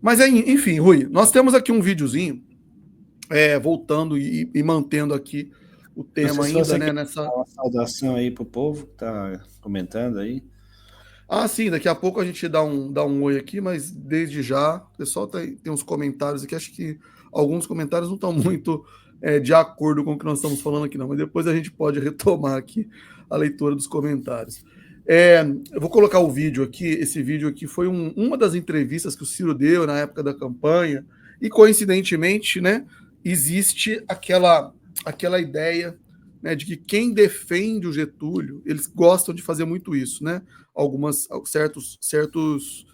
Mas, enfim, Rui, nós temos aqui um videozinho, voltando e mantendo aqui o tema se ainda, você né? quer Nessa... dar uma saudação aí pro povo que tá comentando aí. Ah, sim, daqui a pouco a gente dá um oi aqui, mas desde já, o pessoal tem uns comentários aqui, acho que alguns comentários não estão muito de acordo com o que nós estamos falando aqui, não, mas depois a gente pode retomar aqui a leitura dos comentários. Eu vou colocar o vídeo aqui, esse vídeo aqui foi uma das entrevistas que o Ciro deu na época da campanha, e coincidentemente, né, existe aquela ideia, né, de que quem defende o Getúlio, eles gostam de fazer muito isso, né? Certos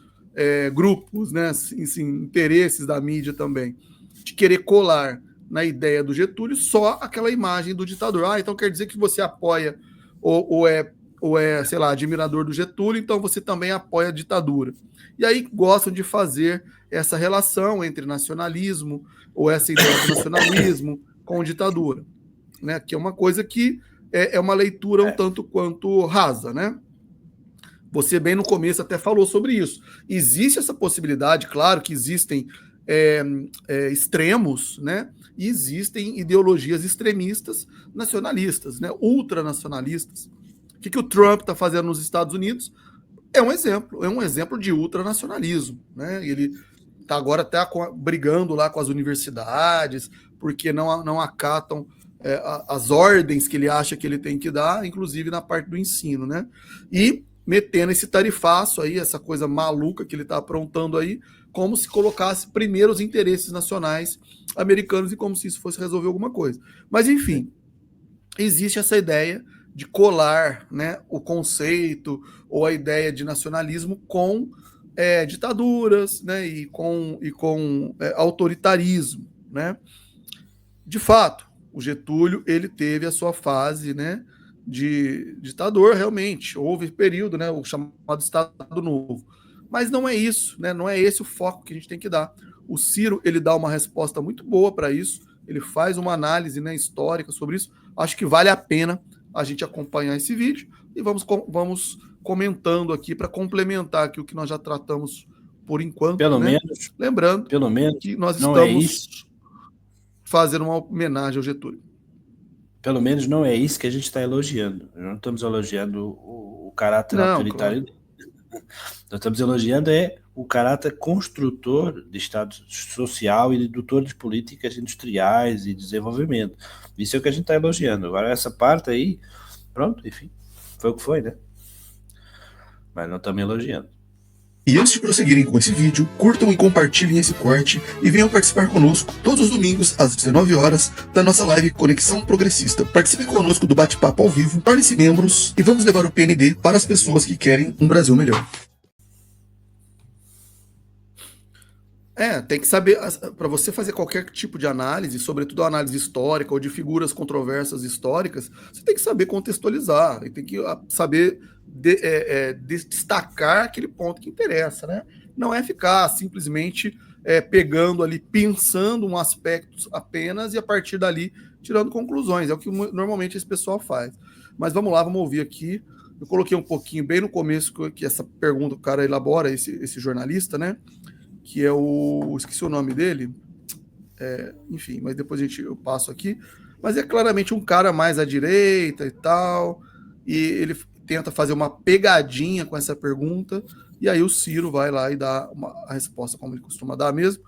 grupos, né, assim, interesses da mídia também, de querer colar na ideia do Getúlio só aquela imagem do ditador. Ah, então quer dizer que você apoia ou é, sei lá, admirador do Getúlio, então você também apoia a ditadura. E aí gostam de fazer essa relação entre nacionalismo, ou essa ideia do nacionalismo com ditadura, né? Que é uma coisa que é uma leitura um tanto quanto rasa, né? Você bem no começo até falou sobre isso. Existe essa possibilidade, claro que existem extremos, né? E existem ideologias extremistas nacionalistas, né? Ultranacionalistas. O que o Trump está fazendo nos Estados Unidos é um exemplo de ultranacionalismo, né? Ele está agora até brigando lá com as universidades, porque não acatam as ordens que ele acha que ele tem que dar, inclusive na parte do ensino, né? E metendo esse tarifaço aí, essa coisa maluca que ele está aprontando aí, como se colocasse primeiro os interesses nacionais americanos e como se isso fosse resolver alguma coisa. Mas, enfim, existe essa ideia de colar, né, o conceito ou a ideia de nacionalismo com ditaduras, né, e com autoritarismo, né? De fato, o Getúlio ele teve a sua fase, né, de ditador, realmente. Houve período, né, o chamado Estado Novo. Mas não é isso, né? Não é esse o foco que a gente tem que dar. O Ciro ele dá uma resposta muito boa para isso. Ele faz uma análise, né, histórica sobre isso. Acho que vale a pena a gente acompanhar esse vídeo e vamos comentando aqui para complementar aqui o que nós já tratamos por enquanto. Pelo né? menos. Lembrando pelo menos, que nós não estamos fazendo uma homenagem ao Getúlio. Pelo menos não é isso que a gente está elogiando. Não estamos elogiando o caráter autoritário dele. Nós estamos elogiando o caráter construtor de Estado social e indutor de políticas industriais e desenvolvimento. Isso é o que a gente está elogiando. Agora, essa parte aí, pronto, enfim, foi o que foi, né? Mas não estamos elogiando. E antes de prosseguirem com esse vídeo, curtam e compartilhem esse corte e venham participar conosco todos os domingos às 19 horas da nossa live Conexão Progressista. Participem conosco do bate-papo ao vivo, tornem-se membros e vamos levar o PND para as pessoas que querem um Brasil melhor. Tem que saber, para você fazer qualquer tipo de análise, sobretudo análise histórica ou de figuras controversas históricas, você tem que saber contextualizar, e tem que saber destacar aquele ponto que interessa, né? Não é ficar simplesmente pegando ali, pensando um aspecto apenas e a partir dali tirando conclusões. É o que normalmente esse pessoal faz. Mas vamos lá, vamos ouvir aqui. Eu coloquei um pouquinho bem no começo que essa pergunta o cara elabora, esse jornalista, né? Que é esqueci o nome dele, enfim, mas depois eu passo aqui, mas é claramente um cara mais à direita e tal, e ele tenta fazer uma pegadinha com essa pergunta, e aí o Ciro vai lá e dá a resposta como ele costuma dar mesmo,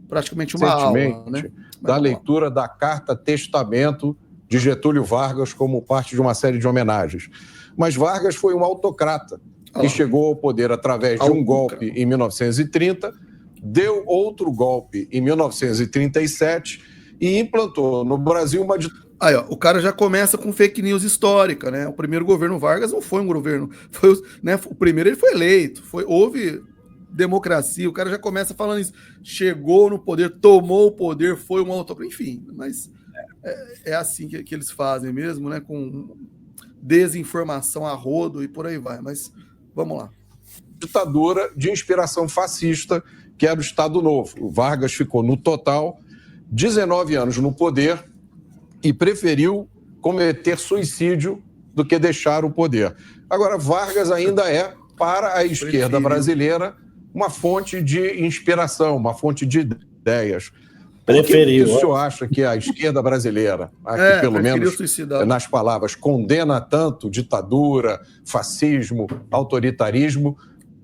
praticamente uma aula, né? Da leitura da Carta Testamento de Getúlio Vargas como parte de uma série de homenagens. Mas Vargas foi um autocrata que chegou ao poder através de um golpe em 1930, deu outro golpe em 1937 e implantou no Brasil uma ditadura. Aí, ó, o cara já começa com fake news histórica, né? O primeiro governo Vargas não foi um governo, né? O primeiro ele foi eleito, houve democracia, o cara já começa falando isso, chegou no poder, tomou o poder, foi um autocrata, enfim, mas é assim que eles fazem mesmo, né? Com desinformação a rodo e por aí vai, mas vamos lá. Ditadura de inspiração fascista, que era o Estado Novo. O Vargas ficou, no total, 19 anos no poder e preferiu cometer suicídio do que deixar o poder. Agora, Vargas ainda é, para a esquerda brasileira, uma fonte de inspiração, uma fonte de ideias. Preferiu. Por que o senhor acha que a esquerda brasileira, que pelo menos nas palavras, condena tanto ditadura, fascismo, autoritarismo,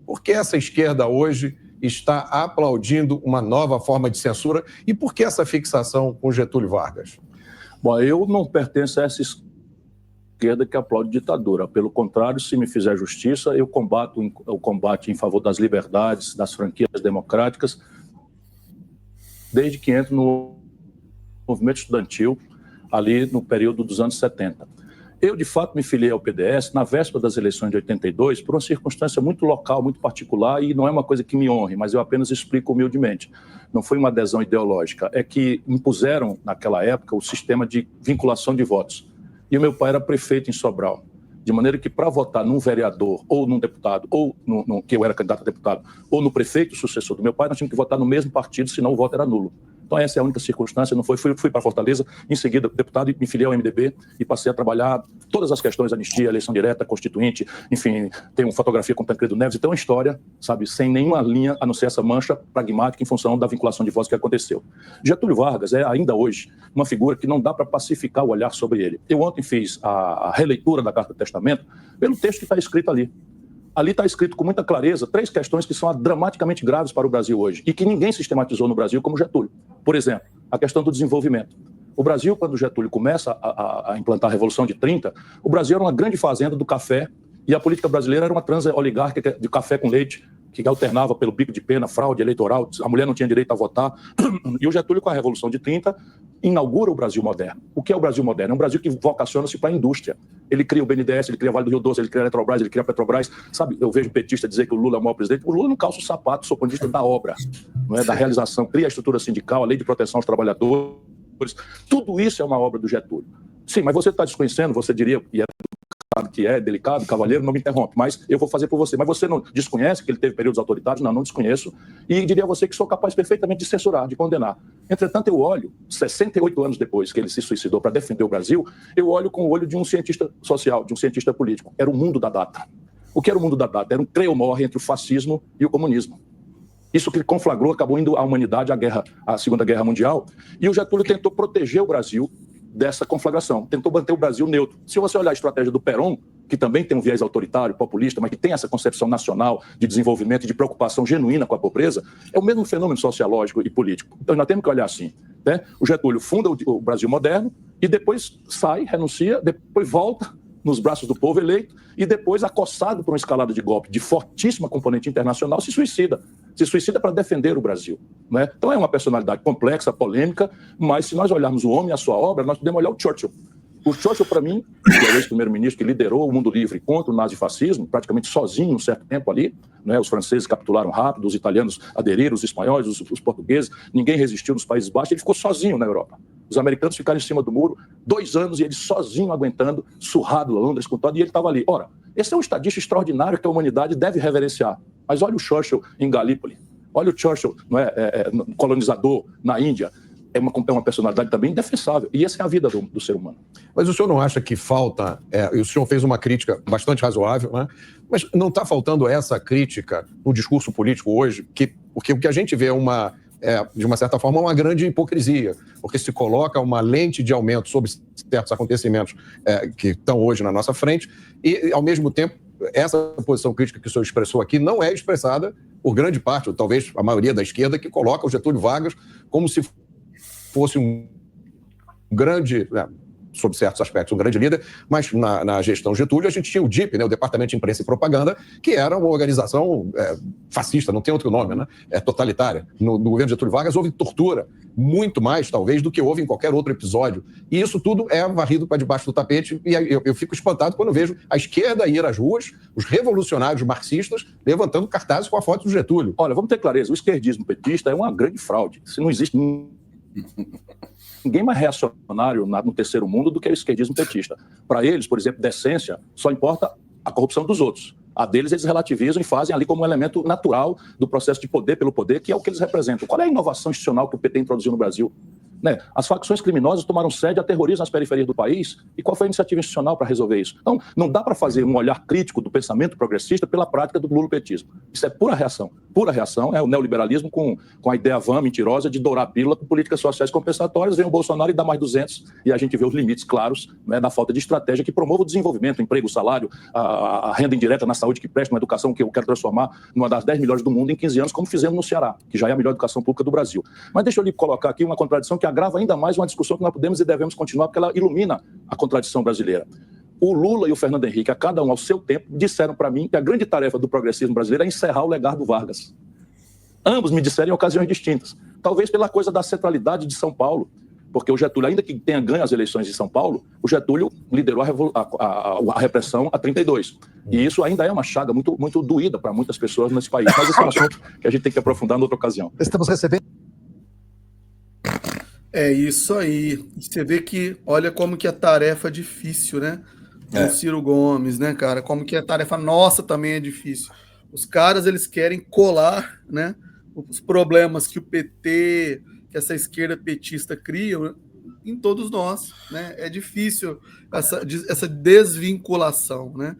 por que essa esquerda hoje está aplaudindo uma nova forma de censura e por que essa fixação com Getúlio Vargas? Bom, eu não pertenço a essa esquerda que aplaude ditadura. Pelo contrário, se me fizer justiça, eu combato o combate em favor das liberdades, das franquias democráticas, desde que entro no movimento estudantil, ali no período dos anos 70. Eu, de fato, me filiei ao PDS na véspera das eleições de 82, por uma circunstância muito local, muito particular, e não é uma coisa que me honre, mas eu apenas explico humildemente. Não foi uma adesão ideológica, é que impuseram, naquela época, o sistema de vinculação de votos. E o meu pai era prefeito em Sobral, de maneira que, para votar num vereador, ou num deputado, ou que eu era candidato a deputado, ou no prefeito sucessor do meu pai, nós tínhamos que votar no mesmo partido, senão o voto era nulo. Então essa é a única circunstância, não foi, fui para Fortaleza, em seguida deputado, me filiei ao MDB e passei a trabalhar todas as questões, anistia, eleição direta, constituinte, enfim, tenho fotografia com Tancredo Neves, então uma história, sabe, sem nenhuma linha, a não ser essa mancha pragmática em função da vinculação de votos que aconteceu. Getúlio Vargas é, ainda hoje, uma figura que não dá para pacificar o olhar sobre ele. Eu ontem fiz a releitura da Carta do Testamento pelo texto que está escrito ali. Ali está escrito com muita clareza 3 questões que são dramaticamente graves para o Brasil hoje e que ninguém sistematizou no Brasil como Getúlio. Por exemplo, a questão do desenvolvimento. O Brasil, quando Getúlio começa a implantar a Revolução de 30, o Brasil era uma grande fazenda do café e a política brasileira era uma transa oligárquica de café com leite que alternava pelo bico de pena, fraude eleitoral, a mulher não tinha direito a votar. E o Getúlio, com a Revolução de 30, inaugura o Brasil moderno. O que é o Brasil moderno? É um Brasil que vocaciona-se para a indústria. Ele cria o BNDES, ele cria o Vale do Rio Doce, ele cria a Eletrobras, ele cria a Petrobras. Sabe, eu vejo petista dizer que o Lula é o maior presidente. O Lula não calça o sapato, sou ponto da obra, não é? Da realização. Cria a estrutura sindical, a lei de proteção aos trabalhadores. Tudo isso é uma obra do Getúlio. Sim, mas você está desconhecendo, você diria, e que é delicado, cavalheiro, não me interrompe, mas eu vou fazer por você. Mas você não desconhece que ele teve períodos autoritários? Não desconheço. E diria a você que sou capaz perfeitamente de censurar, de condenar. Entretanto, eu olho, 68 anos depois que ele se suicidou para defender o Brasil, eu olho com o olho de um cientista social, de um cientista político. Era o mundo da data. O que era o mundo da data? Era um creio morre entre o fascismo e o comunismo. Isso que conflagrou, acabou indo a humanidade à Segunda Guerra Mundial, e o Getúlio tentou proteger o Brasil dessa conflagração, tentou manter o Brasil neutro. Se você olhar a estratégia do Perón, que também tem um viés autoritário, populista, mas que tem essa concepção nacional de desenvolvimento e de preocupação genuína com a pobreza, é o mesmo fenômeno sociológico e político. Então nós temos que olhar assim, né? O Getúlio funda o Brasil moderno e depois sai, renuncia, depois volta nos braços do povo eleito e depois, acossado por uma escalada de golpe de fortíssima componente internacional, se suicida. Se suicida para defender o Brasil, né? Então é uma personalidade complexa, polêmica, mas se nós olharmos o homem e a sua obra, nós podemos olhar o Churchill. O Churchill, para mim, que é o ex-primeiro-ministro que liderou o mundo livre contra o nazifascismo, praticamente sozinho um certo tempo ali, né? Os franceses capitularam rápido, os italianos aderiram, os espanhóis, os portugueses, ninguém resistiu nos Países Baixos, ele ficou sozinho na Europa. Os americanos ficaram em cima do muro 2 anos e ele sozinho aguentando, surrado a Londres com todo, e ele estava ali. Ora, esse é um estadista extraordinário que a humanidade deve reverenciar. Mas olha o Churchill em Galípoli, olha o Churchill, não é, colonizador na Índia. É uma personalidade também indefensável. E essa é a vida do ser humano. Mas o senhor não acha que falta... e o senhor fez uma crítica bastante razoável, né? Mas não está faltando essa crítica no discurso político hoje? Porque o que a gente vê de uma certa forma, uma grande hipocrisia. Porque se coloca uma lente de aumento sobre certos acontecimentos que estão hoje na nossa frente e, ao mesmo tempo, essa posição crítica que o senhor expressou aqui não é expressada por grande parte, ou talvez a maioria da esquerda, que coloca o Getúlio Vargas como se fosse um grande, sob certos aspectos, um grande líder, mas na gestão Getúlio a gente tinha o DIP, né, o Departamento de Imprensa e Propaganda, que era uma organização fascista, não tem outro nome, né, totalitária. No governo Getúlio Vargas houve tortura, muito mais, talvez, do que houve em qualquer outro episódio. E isso tudo é varrido para debaixo do tapete, e eu fico espantado quando vejo a esquerda ir às ruas, os revolucionários marxistas, levantando cartazes com a foto do Getúlio. Olha, vamos ter clareza, o esquerdismo petista é uma grande fraude. Se não existe ninguém mais reacionário no terceiro mundo do que o esquerdismo petista. Para eles, por exemplo, decência, só importa a corrupção dos outros. A deles eles relativizam e fazem ali como um elemento natural do processo de poder pelo poder, que é o que eles representam. Qual é a inovação institucional que o PT introduziu no Brasil? Né? As facções criminosas tomaram sede a terrorismo nas periferias do país. E qual foi a iniciativa institucional para resolver isso? Então, não dá para fazer um olhar crítico do pensamento progressista pela prática do lulopetismo. Isso é pura reação. Pura reação é o neoliberalismo com a ideia vã, mentirosa, de dourar a pílula com políticas sociais compensatórias. Vem o Bolsonaro e dá mais 200, e a gente vê os limites claros, né, da falta de estratégia que promova o desenvolvimento, o emprego, o salário, a renda indireta na saúde que presta, uma educação que eu quero transformar numa das 10 melhores do mundo em 15 anos, como fizemos no Ceará, que já é a melhor educação pública do Brasil. Mas deixa eu lhe colocar aqui uma contradição que agrava ainda mais uma discussão que nós podemos e devemos continuar, porque ela ilumina a contradição brasileira. O Lula e o Fernando Henrique, a cada um ao seu tempo, disseram para mim que a grande tarefa do progressismo brasileiro é encerrar o legado do Vargas. Ambos me disseram em ocasiões distintas. Talvez pela coisa da centralidade de São Paulo, porque o Getúlio, ainda que tenha ganho as eleições de São Paulo, o Getúlio liderou a repressão a 32. E isso ainda é uma chaga muito, muito doída para muitas pessoas nesse país. Mas esse é um assunto que a gente tem que aprofundar em outra ocasião. Estamos recebendo... É isso aí. Você vê que, olha como que a tarefa é difícil, né? O Ciro Gomes, né, cara? Como que a tarefa nossa também é difícil. Os caras, eles querem colar, né, os problemas que o PT, que essa esquerda petista cria, né, em todos nós, né? É difícil essa desvinculação, né?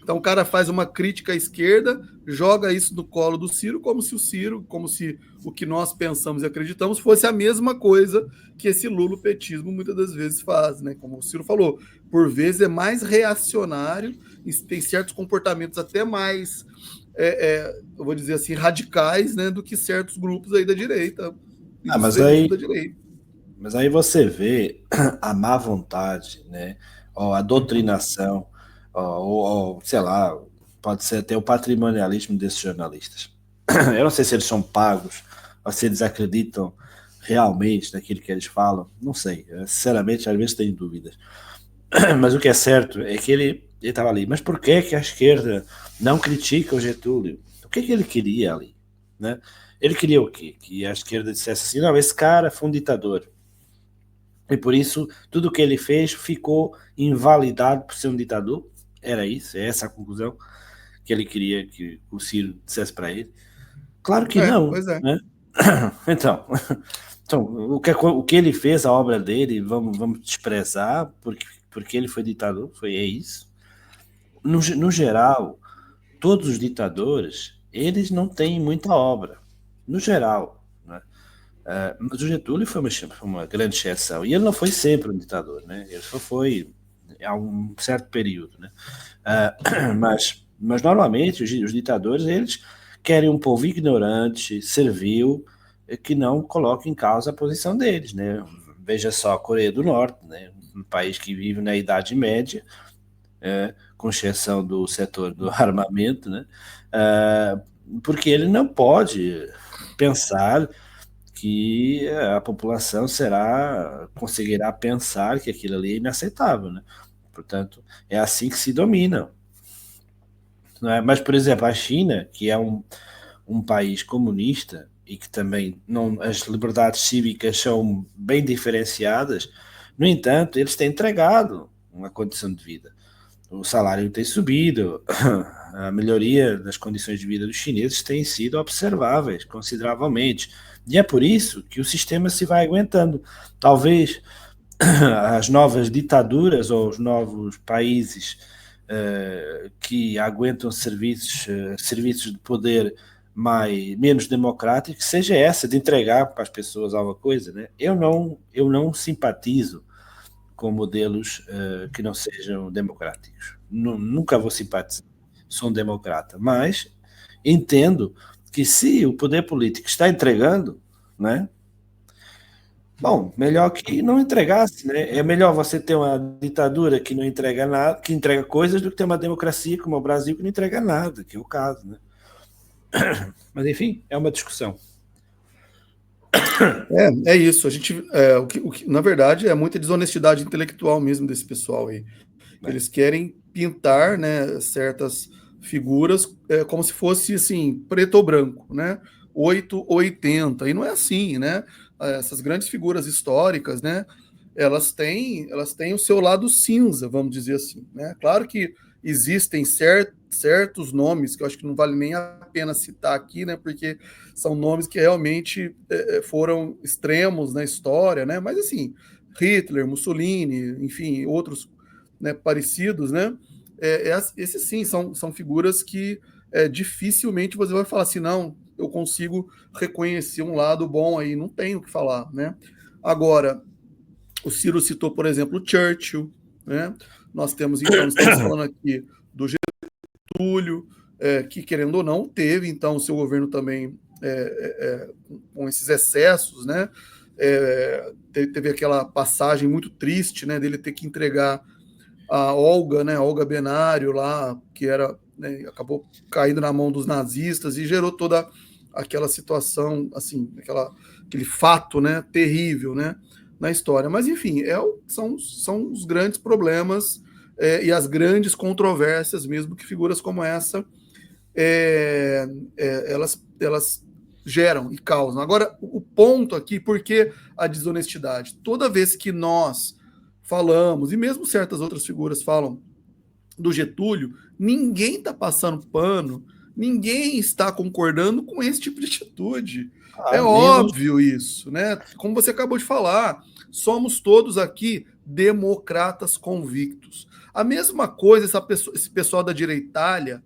Então o cara faz uma crítica à esquerda, joga isso no colo do Ciro, como se o que nós pensamos e acreditamos fosse a mesma coisa que esse lulopetismo muitas das vezes faz, né? Como o Ciro falou, por vezes é mais reacionário, tem certos comportamentos até mais, eu vou dizer assim, radicais, né, do que certos grupos aí da direita. Mas aí você vê a má vontade, né? Ou a doutrinação, ou sei lá, pode ser até o patrimonialismo desses jornalistas. Eu não sei se eles são pagos, ou se eles acreditam realmente naquilo que eles falam, não sei. Eu, sinceramente, às vezes tenho dúvidas. Mas o que é certo é que ele estava ali. Mas por que a esquerda não critica o Getúlio? O que ele queria ali, né? Ele queria o quê? Que a esquerda dissesse assim, não, esse cara foi um ditador. E por isso, tudo o que ele fez ficou invalidado por ser um ditador. Era isso, é essa a conclusão que ele queria que o Ciro dissesse para ele. Claro que não. Pois é. Né? Então, o que ele fez, a obra dele, vamos desprezar porque ele foi ditador? É isso? No geral, todos os ditadores, eles não têm muita obra. No geral, né? Mas o Getúlio foi uma grande exceção. E ele não foi sempre um ditador, né? Ele só foi há um certo período, né? Mas normalmente os ditadores, eles querem um povo ignorante, servil, que não coloque em causa a posição deles, né? Veja só a Coreia do Norte, né? Um país que vive na Idade Média, com exceção do setor do armamento, né? Porque ele não pode pensar que a população conseguirá pensar que aquilo ali é inaceitável, né? Portanto, é assim que se dominam. Não é? Mas, por exemplo, a China, que é um país comunista e que também as liberdades cívicas são bem diferenciadas, no entanto, eles têm entregado uma condição de vida. O salário tem subido, a melhoria das condições de vida dos chineses tem sido observáveis consideravelmente. E é por isso que o sistema se vai aguentando. Talvez as novas ditaduras ou os novos países que aguentam serviços de poder menos democráticos, seja essa de entregar para as pessoas alguma coisa, né? Eu não simpatizo com modelos que não sejam democráticos. Nunca vou simpatizar. Sou um democrata, mas entendo que se o poder político está entregando, né? Bom, melhor que não entregasse, né? É melhor você ter uma ditadura que não entrega nada, que entrega coisas, do que ter uma democracia como o Brasil que não entrega nada, que é o caso, né? Mas enfim, é uma discussão. É isso. A gente, na verdade, é muita desonestidade intelectual mesmo desse pessoal aí. Eles querem pintar, né, certas figuras como se fosse assim, preto ou branco, né? 8 ou 80. E não é assim, né? Essas grandes figuras históricas, né? Elas têm o seu lado cinza, vamos dizer assim, né? Claro que existem certos nomes que eu acho que não vale nem a pena citar aqui, né, porque são nomes que realmente foram extremos na história, né, mas assim, Hitler, Mussolini, enfim, outros, né, parecidos, né, esses sim são figuras que dificilmente você vai falar assim, não, eu consigo reconhecer um lado bom aí, não tenho o que falar, né. Agora, o Ciro citou, por exemplo, o Churchill, né, nós temos, então, estamos falando aqui do Getúlio, que, querendo ou não, teve, então, o seu governo também com esses excessos, né, teve aquela passagem muito triste, né, dele ter que entregar a Olga, né, Olga Benário lá, que era, né, acabou caindo na mão dos nazistas e gerou toda aquela situação, assim, aquele fato, né, terrível, né, na história. Mas, enfim, são os grandes problemas e as grandes controvérsias mesmo que figuras como essa elas geram e causam. Agora, o ponto aqui, por que a desonestidade? Toda vez que nós falamos, e mesmo certas outras figuras falam do Getúlio, ninguém está passando pano, ninguém está concordando com esse tipo de atitude. É óbvio isso, né? Como você acabou de falar, somos todos aqui democratas convictos. A mesma coisa esse pessoal da direitalha,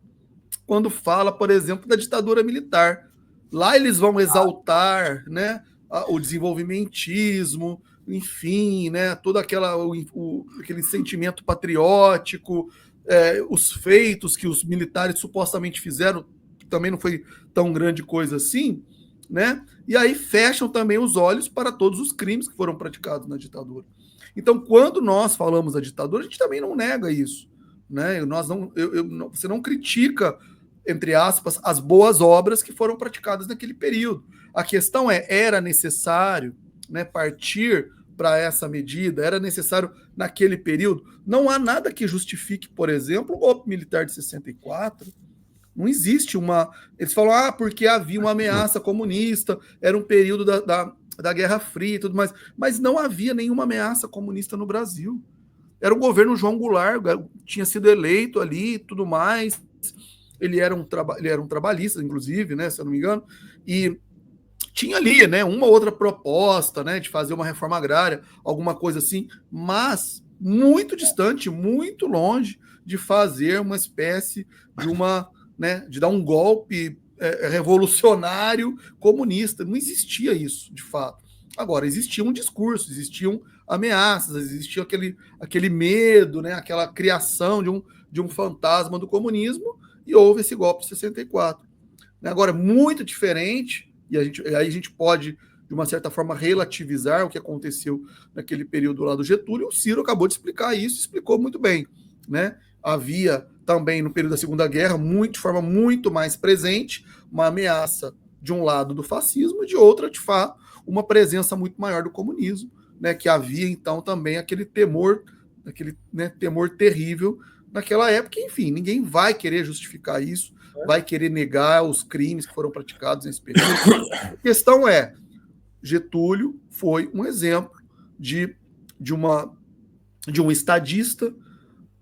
quando fala, por exemplo, da ditadura militar. Lá eles vão exaltar, né, o desenvolvimentismo, enfim, né, todo aquele sentimento patriótico, os feitos que os militares supostamente fizeram, que também não foi tão grande coisa assim, né? E aí fecham também os olhos para todos os crimes que foram praticados na ditadura. Então, quando nós falamos da ditadura, a gente também não nega isso, né? Você não critica, entre aspas, as boas obras que foram praticadas naquele período. A questão era necessário, né, partir para essa medida, era necessário naquele período. Não há nada que justifique, por exemplo, o golpe militar de 64. Não existe Eles falam, porque havia uma ameaça comunista, era um período da Guerra Fria e tudo mais. Mas não havia nenhuma ameaça comunista no Brasil. Era o governo João Goulart, tinha sido eleito ali e tudo mais. Ele era um trabalhista, inclusive, né, se eu não me engano, e tinha ali, né, uma outra proposta, né, de fazer uma reforma agrária, alguma coisa assim, mas muito distante, muito longe de fazer uma espécie de dar um golpe revolucionário comunista. Não existia isso, de fato. Agora, existia um discurso, existiam ameaças, existia aquele medo, né, aquela criação de um fantasma do comunismo, e houve esse golpe de 64. Agora, muito diferente, e aí a gente pode, de uma certa forma, relativizar o que aconteceu naquele período lá do Getúlio. O Ciro acabou de explicar isso, explicou muito bem, né? Havia também, no período da Segunda Guerra, de forma muito mais presente, uma ameaça de um lado do fascismo e de outra, de fato, uma presença muito maior do comunismo, né? Que havia, então, também aquele temor terrível naquela época. Enfim, ninguém vai querer justificar isso, vai querer negar os crimes que foram praticados nesse período. A questão Getúlio foi um exemplo de um estadista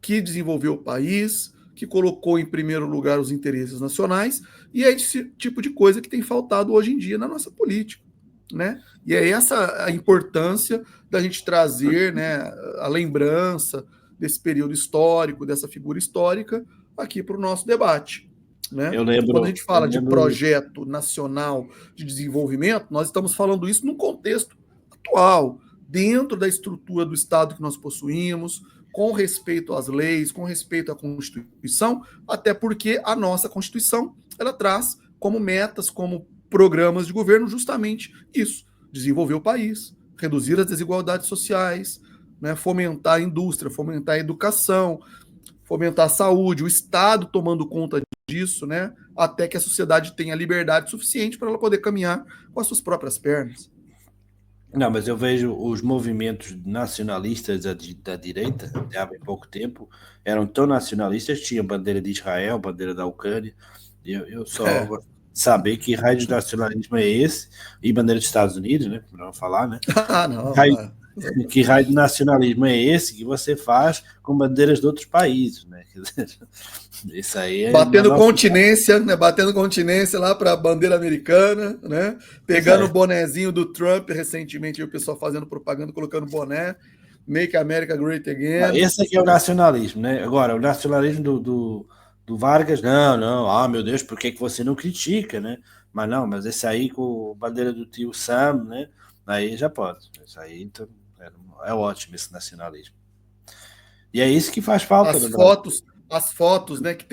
que desenvolveu o país, que colocou em primeiro lugar os interesses nacionais, e é esse tipo de coisa que tem faltado hoje em dia na nossa política, né? E é essa a importância da gente trazer, né, a lembrança desse período histórico, dessa figura histórica, aqui para o nosso debate. Né? Quando a gente fala de projeto nacional de desenvolvimento, nós estamos falando isso num contexto atual, dentro da estrutura do Estado que nós possuímos, com respeito às leis, com respeito à Constituição, até porque a nossa Constituição ela traz como metas, como programas de governo justamente isso: desenvolver o país, reduzir as desigualdades sociais, né, fomentar a indústria, fomentar a educação, fomentar a saúde, o Estado tomando conta disso, né, até que a sociedade tenha liberdade suficiente para ela poder caminhar com as suas próprias pernas. Não, mas eu vejo os movimentos nacionalistas da direita, até há bem pouco tempo, eram tão nacionalistas, tinha bandeira de Israel, bandeira da Ucrânia. Eu só vou saber que raio de nacionalismo é esse, e bandeira dos Estados Unidos, né, para não falar, né? Não. Que raio de nacionalismo é esse que você faz com bandeiras de outros países, né? Quer dizer, isso aí é batendo continência, né? Batendo continência lá para a bandeira americana, né? Pegando o bonezinho do Trump recentemente, o pessoal fazendo propaganda, colocando boné, Make America Great Again. Esse aqui é o nacionalismo, né? Agora, o nacionalismo do Vargas, não, meu Deus, por que você não critica, né? Mas esse aí com a bandeira do tio Sam, né? Aí já pode. Isso aí então, é ótimo esse nacionalismo. E é isso que faz falta. As fotos, né, que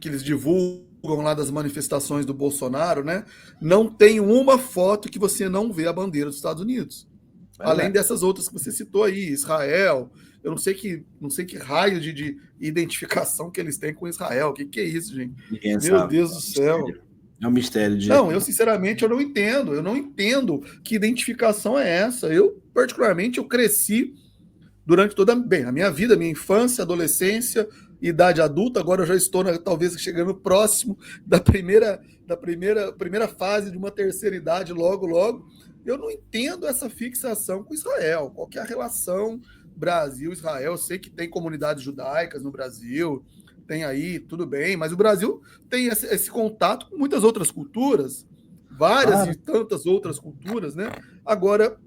eles divulgam lá das manifestações do Bolsonaro, né? Não tem uma foto que você não vê a bandeira dos Estados Unidos. Além dessas outras que você citou aí, Israel. Eu não sei que raio de identificação que eles têm com Israel. O que é isso, gente? Meu Deus do céu. É um mistério. Não, eu sinceramente eu não entendo. Eu não entendo que identificação é essa. Eu, particularmente, eu cresci durante toda a minha vida, minha infância, adolescência, idade adulta. Agora eu já estou talvez chegando próximo da primeira fase de uma terceira idade, logo. Eu não entendo essa fixação com Israel. Qual que é a relação Brasil-Israel? Eu sei que tem comunidades judaicas no Brasil, tem aí, tudo bem, mas o Brasil tem esse contato com muitas outras culturas, várias e tantas outras culturas, né? Agora,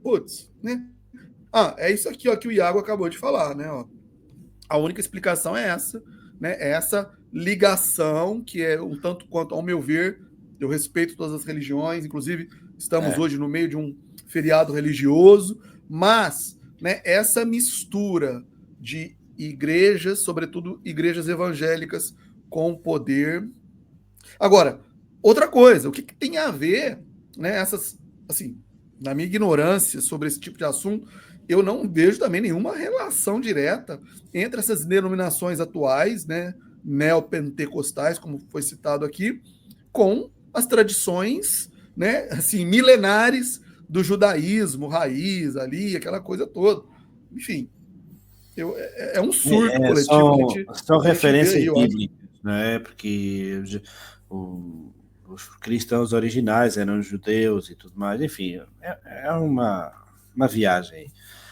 né? É isso aqui ó, que o Iago acabou de falar, né? Ó. A única explicação é essa, né? É essa ligação que é um tanto quanto, ao meu ver, eu respeito todas as religiões, inclusive estamos hoje no meio de um feriado religioso, mas, né, essa mistura de igrejas, sobretudo igrejas evangélicas, com poder. Agora, outra coisa, o que tem a ver, né, assim, na minha ignorância sobre esse tipo de assunto, eu não vejo também nenhuma relação direta entre essas denominações atuais, né, neopentecostais, como foi citado aqui, com as tradições, né, assim, milenares do judaísmo, raiz ali, aquela coisa toda. Enfim, é um surto coletivo. São referências bíblicas, né? Porque os cristãos originais eram judeus e tudo mais. Enfim, é uma viagem.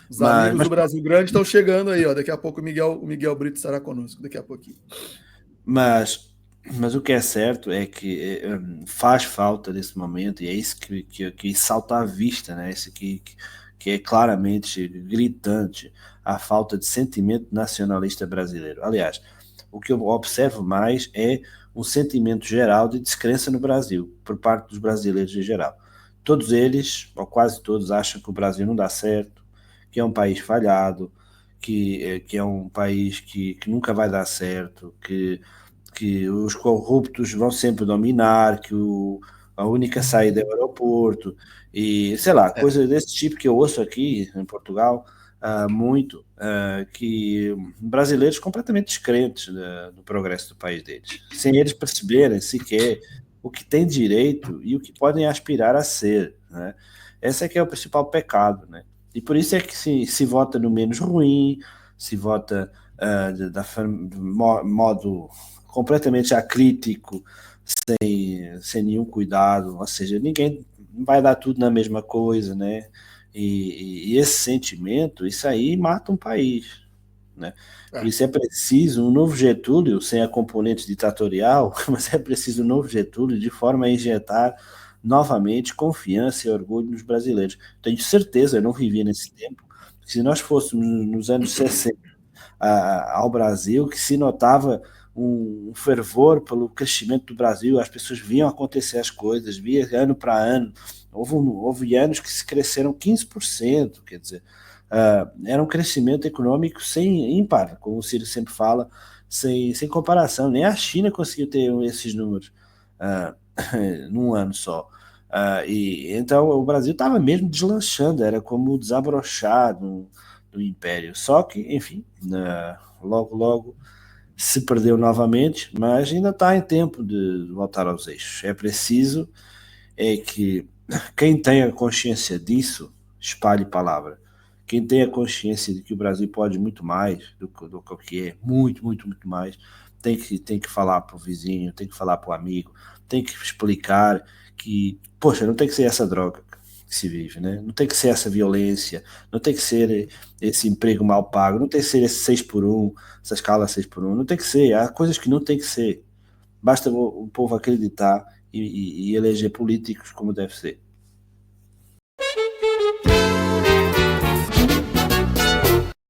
Os amigos do Brasil Grande estão chegando aí, ó. Daqui a pouco o Miguel Brito estará conosco, daqui a pouquinho. Mas o que é certo é que faz falta nesse momento, e é isso que salta à vista, né? Esse que é claramente gritante, a falta de sentimento nacionalista brasileiro. Aliás, o que eu observo mais é um sentimento geral de descrença no Brasil, por parte dos brasileiros em geral. Todos eles, ou quase todos, acham que o Brasil não dá certo, que é um país falhado, que é um país que nunca vai dar certo, que os corruptos vão sempre dominar, que a única saída é o aeroporto, e sei lá, coisas desse tipo que eu ouço aqui em Portugal muito, que brasileiros completamente descrentes do progresso do país deles, sem eles perceberem sequer o que têm direito e o que podem aspirar a ser, né? Esse é que é o principal pecado, né? E por isso é que se vota no menos ruim, se vota de modo completamente acrítico, sem nenhum cuidado, ou seja, ninguém vai dar tudo na mesma coisa, né? E esse sentimento, isso aí mata um país, né? Por isso é preciso um novo Getúlio, sem a componente ditatorial, mas é preciso um novo Getúlio de forma a injetar novamente confiança e orgulho nos brasileiros. Tenho certeza, eu não vivi nesse tempo, que se nós fôssemos nos anos 60 ao Brasil, que se notava um fervor pelo crescimento do Brasil, as pessoas viam acontecer as coisas, via ano para ano, houve anos que se cresceram 15%, quer dizer, era um crescimento econômico sem ímpar, como o Ciro sempre fala, sem comparação, nem a China conseguiu ter esses números num ano só. E então o Brasil estava mesmo deslanchando, era como desabrochar do império, só que, enfim, logo se perdeu novamente, mas ainda está em tempo de voltar aos eixos. É preciso que quem tenha consciência disso espalhe palavra. Quem tenha consciência de que o Brasil pode muito mais do que é, muito mais, tem que falar para o vizinho, tem que falar para o amigo, tem que explicar que, poxa, não tem que ser essa droga. que se vive, né? Não tem que ser essa violência, não tem que ser esse emprego mal pago, não tem que ser esse 6x1, essa escala 6x1, não tem que ser, há coisas que não tem que ser. Basta o povo acreditar e eleger políticos como deve ser.